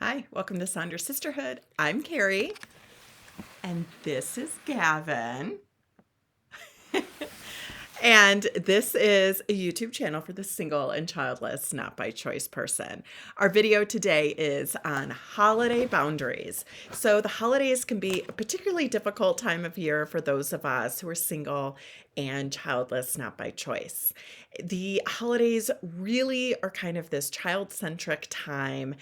Hi, welcome to Sonder Sisterhood. I'm Carrie, and this is Gavin. And this is a YouTube channel for the single and childless, not by choice person. Our video today is on holiday boundaries. So, the holidays can be a particularly difficult time of year for those of us who are single and childless, not by choice. The holidays really are kind of this child centric time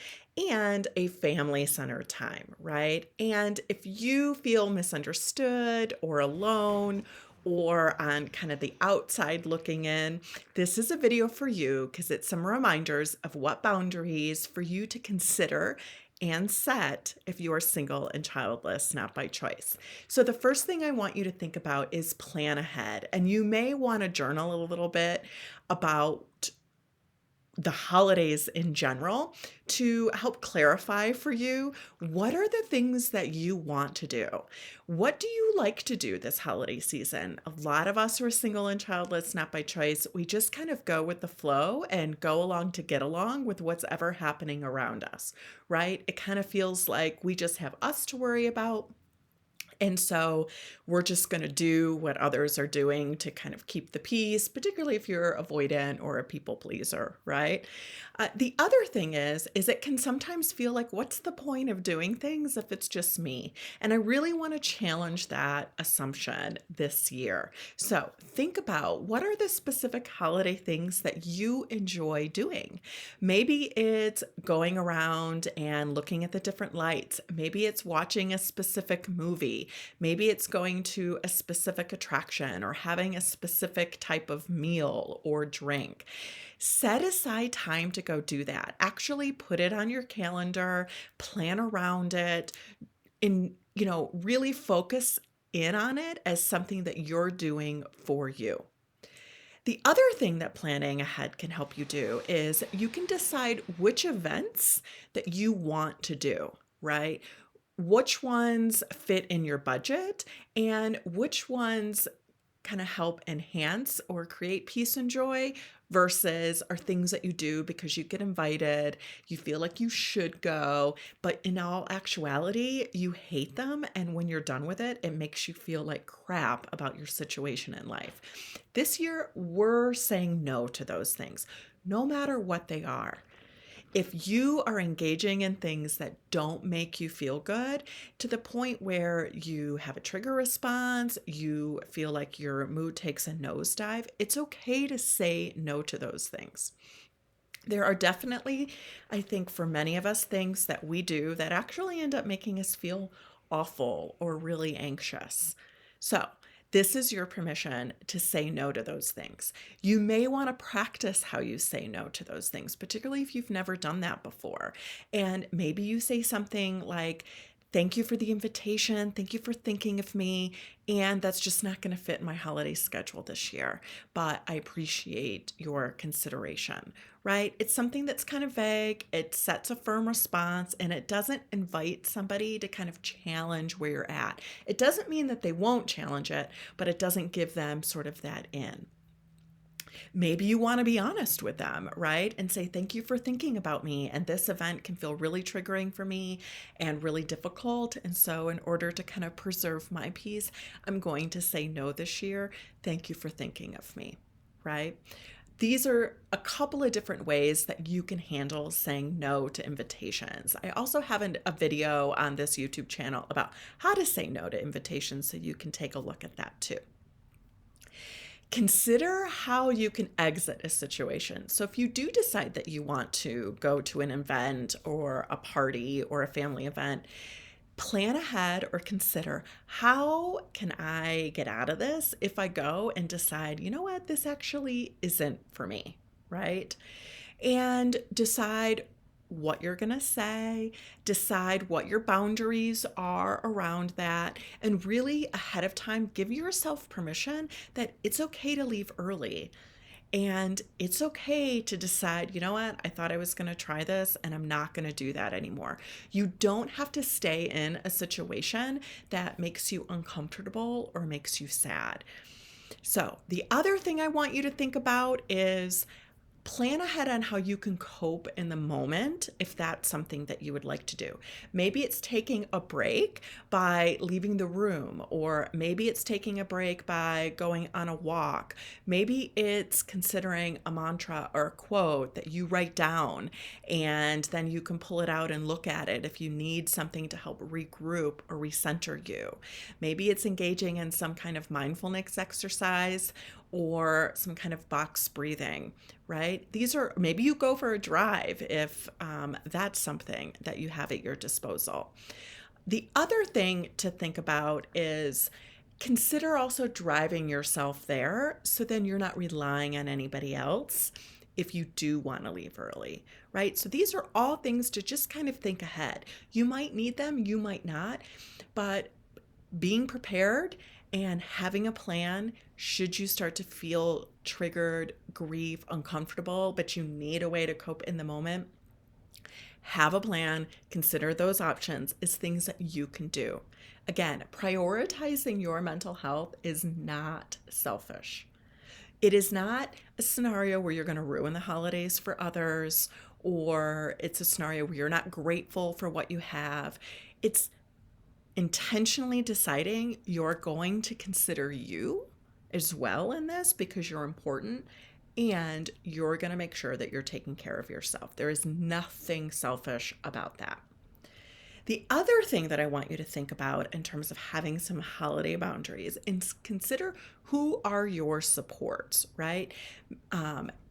and a family centered time, right? And if you feel misunderstood or alone, or on kind of the outside looking in, this is a video for you because it's some reminders of what boundaries for you to consider and set if you are single and childless, not by choice. So, the first thing I want you to think about is plan ahead. And you may want to journal a little bit about the holidays in general to help clarify for you what are the things that you want to do. What do you like to do this holiday season? A lot of us who are single and childless, not by choice, we just kind of go with the flow and go along to get along with what's ever happening around us, right? It kind of feels like we just have us to worry about. And so we're just going to do what others are doing to kind of keep the peace, particularly if you're avoidant or a people pleaser, right? The other thing is it can sometimes feel like, what's the point of doing things if it's just me? And I really want to challenge that assumption this year. So think about what are the specific holiday things that you enjoy doing? Maybe it's going around and looking at the different lights. Maybe it's watching a specific movie. Maybe it's going to a specific attraction or having a specific type of meal or drink. Set aside time to go do that. Actually put it on your calendar, plan around it, and really focus in on it as something that you're doing for you. The other thing that planning ahead can help you do is you can decide which events that you want to do, right? Which ones fit in your budget and which ones kind of help enhance or create peace and joy versus are things that you do because you get invited, you feel like you should go, but in all actuality, you hate them. And when you're done with it, it makes you feel like crap about your situation in life. This year, we're saying no to those things, no matter what they are. If you are engaging in things that don't make you feel good to the point where you have a trigger response, you feel like your mood takes a nosedive, it's okay to say no to those things. There are definitely, I think, for many of us, things that we do that actually end up making us feel awful or really anxious. So, this is your permission to say no to those things. You may want to practice how you say no to those things, particularly if you've never done that before. And maybe you say something like, thank you for the invitation. Thank you for thinking of me. And that's just not going to fit my holiday schedule this year. But I appreciate your consideration, right? It's something that's kind of vague. It sets a firm response and it doesn't invite somebody to kind of challenge where you're at. It doesn't mean that they won't challenge it, but it doesn't give them sort of that in. Maybe you want to be honest with them, right? And say, thank you for thinking about me. And this event can feel really triggering for me and really difficult. And so, in order to kind of preserve my peace, I'm going to say no this year. Thank you for thinking of me, right? These are a couple of different ways that you can handle saying no to invitations. I also have a video on this YouTube channel about how to say no to invitations, so you can take a look at that too. Consider how you can exit a situation. So, if you do decide that you want to go to an event or a party or a family event, plan ahead or consider, how can I get out of this if I go and decide, you know what, this actually isn't for me, right? And decide what you're going to say, decide what your boundaries are around that, and really ahead of time give yourself permission that it's okay to leave early. And it's okay to decide, you know what, I thought I was going to try this and I'm not going to do that anymore. You don't have to stay in a situation that makes you uncomfortable or makes you sad. So, the other thing I want you to think about is Plan ahead on how you can cope in the moment if that's something that you would like to do. Maybe it's taking a break by leaving the room, or maybe it's taking a break by going on a walk. Maybe it's considering a mantra or a quote that you write down, and then you can pull it out and look at it if you need something to help regroup or recenter you. Maybe it's engaging in some kind of mindfulness exercise or some kind of box breathing, right? These are, maybe you go for a drive if that's something that you have at your disposal. The other thing to think about is consider also driving yourself there, so then you're not relying on anybody else if you do want to leave early, right? So these are all things to just kind of think ahead. You might need them, you might not, but being prepared and having a plan should you start to feel triggered, grief, uncomfortable, but you need a way to cope in the moment. Have a plan, consider those options as things that you can do. Again, prioritizing your mental health is not selfish. It is not a scenario where you're going to ruin the holidays for others, or it's a scenario where you're not grateful for what you have. It's intentionally deciding you're going to consider you as well in this because you're important, and you're going to make sure that you're taking care of yourself. There is nothing selfish about that. The other thing that I want you to think about in terms of having some holiday boundaries is consider who are your supports, right?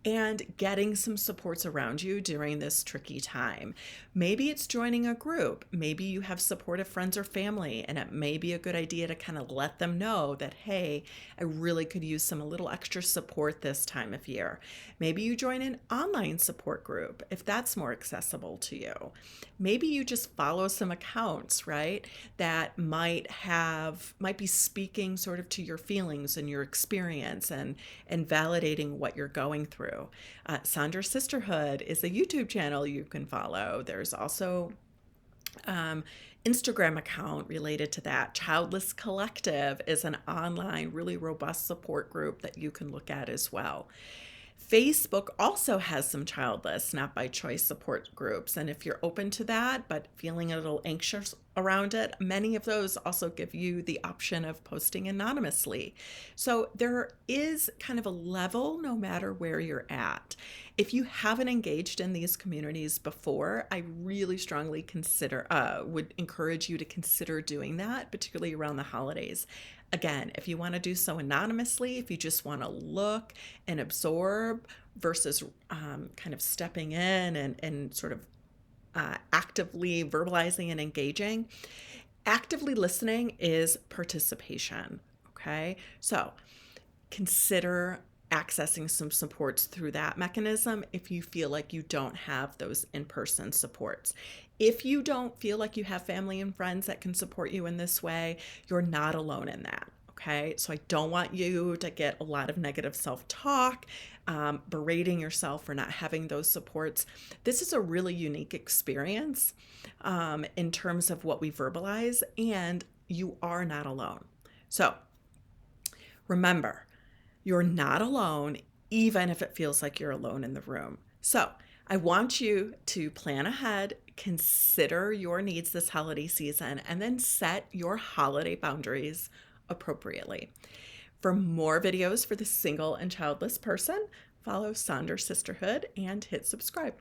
And getting some supports around you during this tricky time. Maybe it's joining a group. Maybe you have supportive friends or family, and it may be a good idea to kind of let them know that, hey, I really could use some a little extra support this time of year. Maybe you join an online support group if that's more accessible to you. Maybe you just follow some accounts, right, that might be speaking sort of to your feelings and your experience and validating what you're going through. Sonder Sisterhood is a YouTube channel you can follow. There's also Instagram account related to that. Childless Collective is an online, really robust support group that you can look at as well. Facebook also has some childless, not by choice support groups. And if you're open to that, but feeling a little anxious around it, many of those also give you the option of posting anonymously. So there is kind of a level no matter where you're at. If you haven't engaged in these communities before, I really strongly would encourage you to consider doing that, particularly around the holidays. Again, if you want to do so anonymously, if you just want to look and absorb versus kind of stepping in and sort of actively verbalizing and engaging, actively listening is participation, okay? So consider accessing some supports through that mechanism if you feel like you don't have those in-person supports. If you don't feel like you have family and friends that can support you in this way, you're not alone in that, okay? So I don't want you to get a lot of negative self-talk, berating yourself for not having those supports. This is a really unique experience in terms of what we verbalize, and you are not alone. So remember, you're not alone, even if it feels like you're alone in the room. So I want you to plan ahead, consider your needs this holiday season, and then set your holiday boundaries appropriately. For more videos for the single and childless person, follow Sonder Sisterhood and hit subscribe.